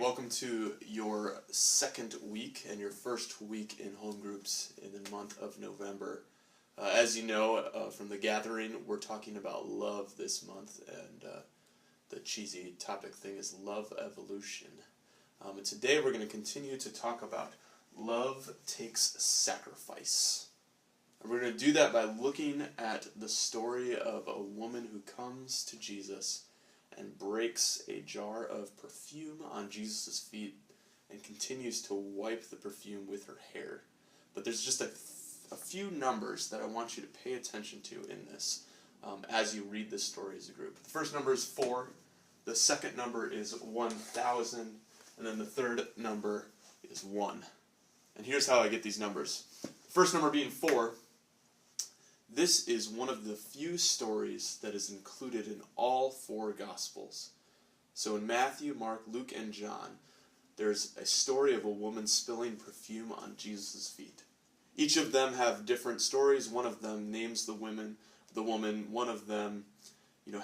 welcome to your second week and your first week in home groups in the month of November. As you know from the gathering, we're talking about love this month, and the cheesy topic thing is love evolution. And today we're going to continue to talk about love takes sacrifice. And we're going to do that by looking at the story of a woman who comes to Jesus and breaks a jar of perfume on Jesus' feet and continues to wipe the perfume with her hair. But there's just a few numbers that I want you to pay attention to in this as you read this story as a group. The first number is 4, the second number is 1,000, and then the third number is 1. And here's how I get these numbers. The first number being 4. This is one of the few stories that is included in all 4 Gospels. So in Matthew, Mark, Luke, and John, there's a story of a woman spilling perfume on Jesus' feet. Each of them have different stories. One of them names the woman. One of them,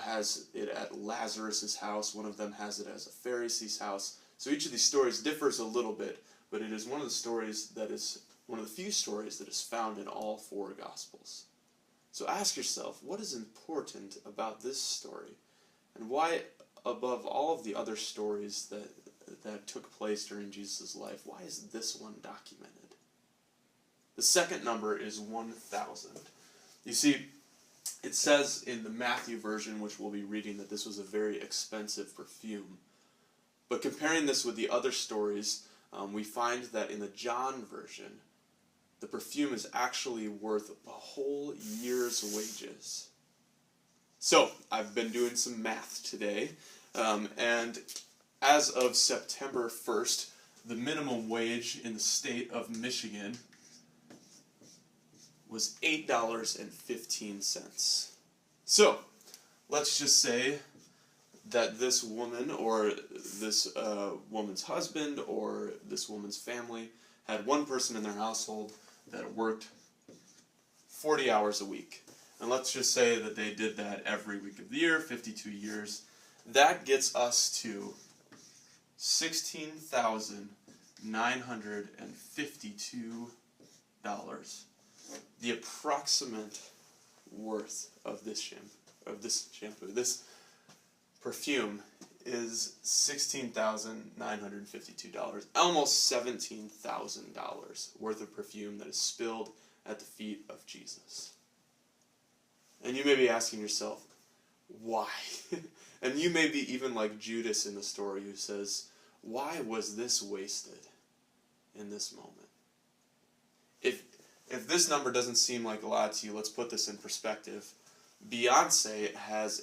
has it at Lazarus' house. One of them has it as a Pharisee's house. So each of these stories differs a little bit, but it is one of the stories that is one of the few stories that is found in all 4 Gospels. So ask yourself, what is important about this story? And why, above all of the other stories that took place during Jesus' life, why is this one documented? The second number is 1,000. You see, it says in the Matthew version, which we'll be reading, that this was a very expensive perfume. But comparing this with the other stories, we find that in the John version, the perfume is actually worth a whole year's wages. So, I've been doing some math today, and as of September 1st, the minimum wage in the state of Michigan was $8.15. So, let's just say that this woman, or this woman's husband, or this woman's family had one person in their household that worked 40 hours a week. And let's just say that they did that every week of the year, 52 years. That gets us to $16,952. The approximate worth of this perfume is $16,952, almost $17,000 worth of perfume that is spilled at the feet of Jesus. And you may be asking yourself, why? And you may be even like Judas in the story who says, why was this wasted in this moment? If this number doesn't seem like a lot to you, let's put this in perspective. Beyonce has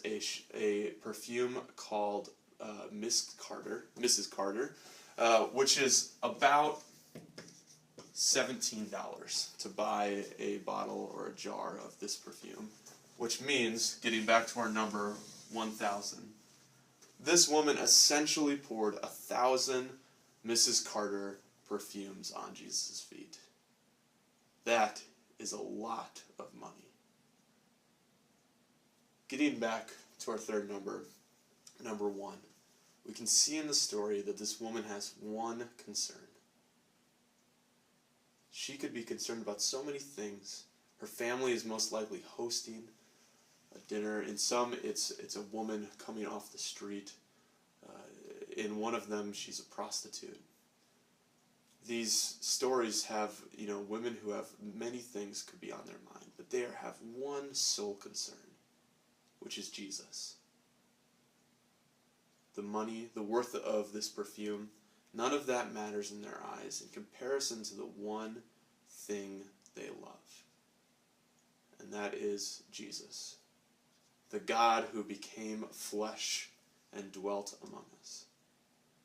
a perfume called Mrs. Carter, which is about $17 to buy a bottle or a jar of this perfume, which means, getting back to our number 1,000, this woman essentially poured 1,000 Mrs. Carter perfumes on Jesus' feet. That is a lot of money. Getting back to our third number, number 1, we can see in the story that this woman has one concern. She could be concerned about so many things. Her family is most likely hosting a dinner. In some, it's a woman coming off the street. In one of them, she's a prostitute. These stories have, women who have many things could be on their mind, but they have one sole concern, which is Jesus. The money, the worth of this perfume, none of that matters in their eyes in comparison to the one thing they love. And that is Jesus, the God who became flesh and dwelt among us.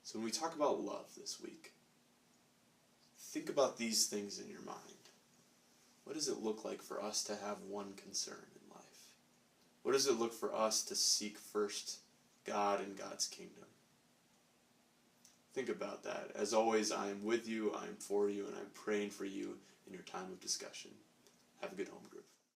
So when we talk about love this week, think about these things in your mind. What does it look like for us to have one concern in life? What does it look for us to seek first God and God's kingdom? Think about that. As always, I am with you, I am for you, and I'm praying for you in your time of discussion. Have a good home group.